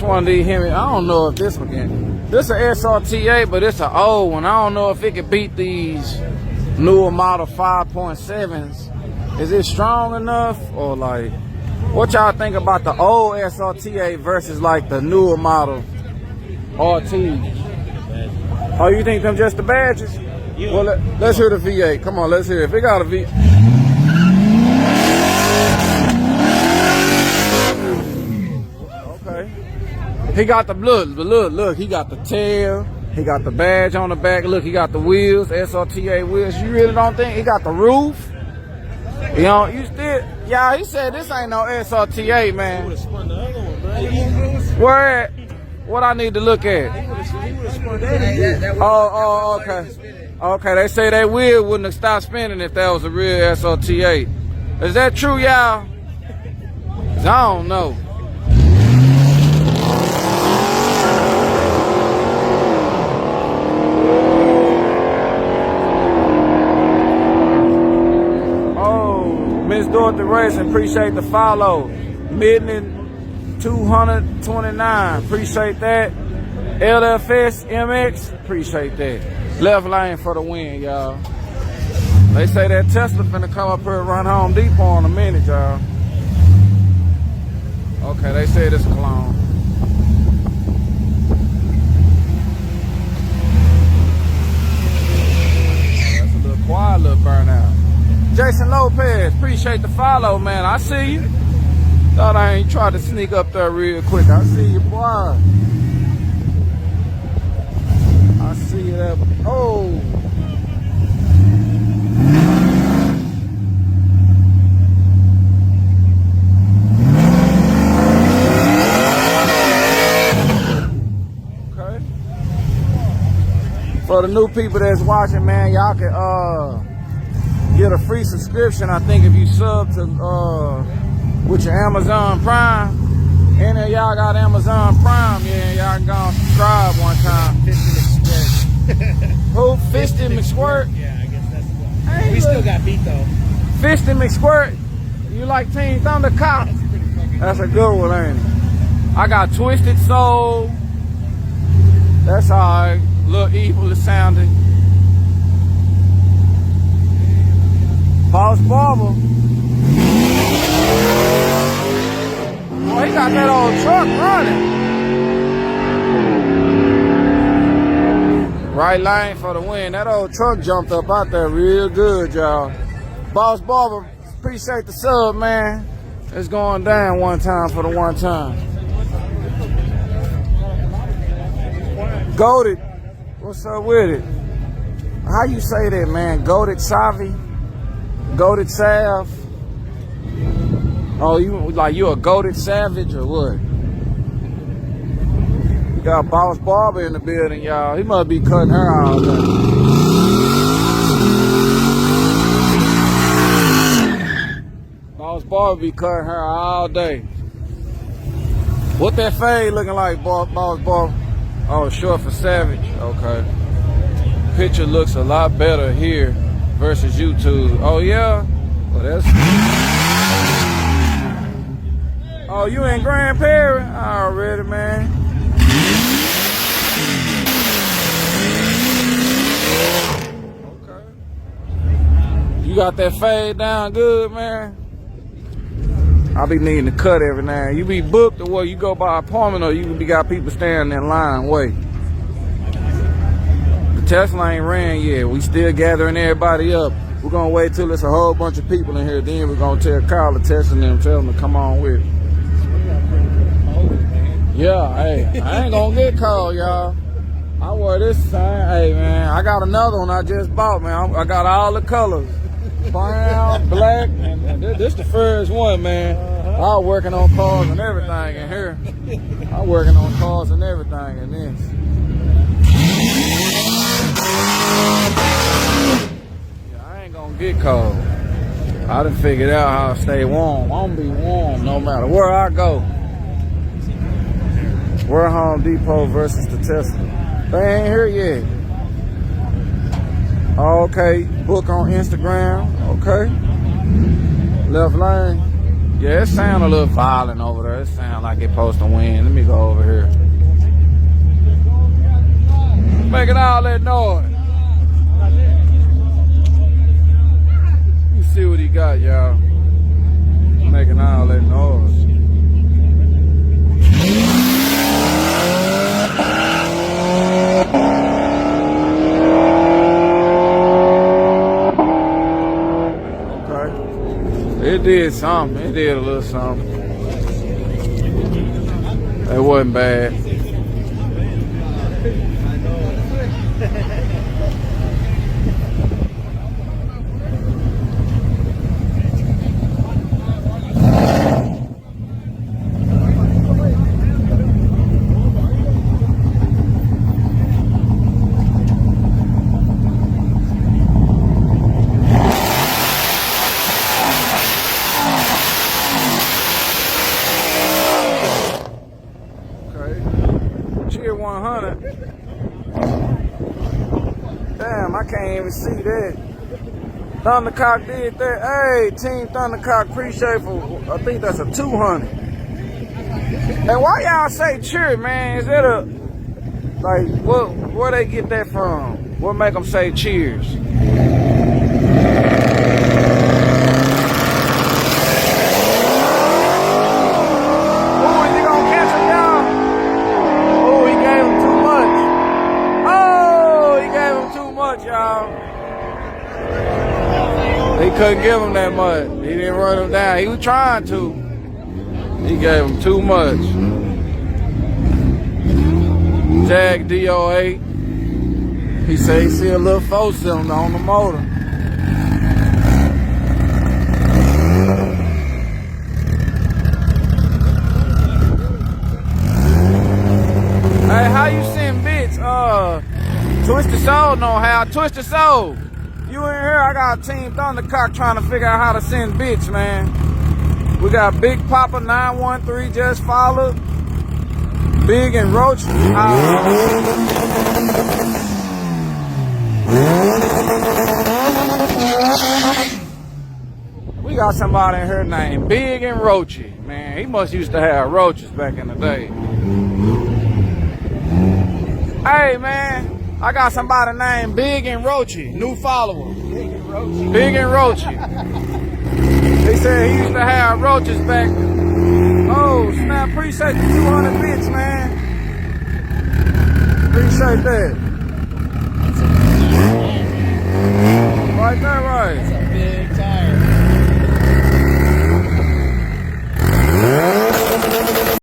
one of these Hemi. I don't know if this one can. This is an SRT-8, but it's an old one. I don't know if it can beat these newer model 5.7s. Is it strong enough, or like, what y'all think about the old SRT-8 versus like the newer model RT? Oh, you think them just the badges? Yeah. Well, let's hear the V8. Come on, let's hear it. If it got a V. Okay. He got the look. He got the tail. He got the badge on the back. Look, he got the wheels, SRT-8 wheels. You really don't think he got the roof? You know, you still, yeah. He said this ain't no SRT-8, man. He would have spun the other one, bro. Where at? What I need to look at? He would have spun that. Oh, okay. Okay, they say that wheel wouldn't have stopped spinning if that was a real SRT-8. Is that true, y'all? I don't know. Oh, Miss Dorothy Racing, appreciate the follow. Midland 229, appreciate that. LFS MX, appreciate that. Left lane for the win, y'all. They say that Tesla finna come up here and run Home Depot in a minute, y'all. Okay, they said it's a clone. That's a little quiet, little burnout. Jason Lopez, appreciate the follow, man. I see you. Thought I ain't tried to sneak up there real quick. I see you, boy. I see you there. Oh. Okay. For the new people that's watching, man, y'all can get a free subscription. I think if you sub to with your Amazon Prime. Any of y'all got Amazon Prime, yeah, y'all can go and subscribe one time. Who? Fisted McSquirt? Yeah, I guess that's what. Hey, we still got beat though. Fisted McSquirt? You like Team Thunder Cop? That's a good one, ain't it? I got Twisted Soul. That's alright. A little evil sounding. Boss Barber. Oh, he got that old truck running. Right lane for the win. That old truck jumped up out there real good, y'all. Boss Barber, appreciate the sub, man. It's going down one time for the one time. Goated. What's up with it? How you say that, man? Goated Savi? Goated Sav? Oh, you a goated savage or what? We got Boss Barber in the building, y'all. He must be cutting her all day. Boss Barber be cutting her all day. What that fade looking like, Boss Barber? Oh, short for savage. Okay. Picture looks a lot better here versus YouTube. Oh yeah? Well, that's. Oh, you in Grand Prairie? Already, man. Okay. You got that fade down good, man? I be needing to cut every now and then. You be booked or what? You go by appointment or you got people standing in line wait? The Tesla ain't ran yet. We still gathering everybody up. We're gonna wait till there's a whole bunch of people in here. Then we're gonna tell Kyle to test them, tell them to come on with it. Yeah, hey, I ain't gonna get cold, y'all. I wear this thing. Hey, man, I got another one I just bought, man. I got all the colors. Brown, black, and this the first one, man. I was working on cars and everything in here. I was working on cars and everything in this. Yeah, I ain't gonna get cold. I done figured out how to stay warm. I'm gonna be warm no matter where I go. We're Home Depot versus the Tesla. They ain't here yet. Okay, book on Instagram. Okay. Left lane. Yeah, it sound a little violent over there. It sound like it supposed to win. Let me go over here. Making all that noise. You see what he got, y'all. Making all that noise. It did something. It did a little something. It wasn't bad. Cheer 100. Damn, I can't even see that. Thundercock did that. Hey, Team Thundercock, appreciate for, I think that's a 200. And why y'all say cheer, man? Is that a, like, where they get that from? What make them say cheers? He couldn't give him that much. He didn't run him down. He was trying to. He gave him too much. Jag DO8. He said he see a little 4-cylinder on the motor. Hey, how you send bits? Twisted Soul know how. Twisted Soul. You in here, I got Team Thundercock trying to figure out how to send bits, man. We got Big Papa 913 just followed. Big and Roach. We got somebody in here named Big and Roachy. Man, he must used to have roaches back in the day. Hey, man. I got somebody named Big and Roachy, new follower. Big and Roachy. They said he used to have roaches back. Oh, snap, appreciate the 200 bits, man. Appreciate that. Right there, right.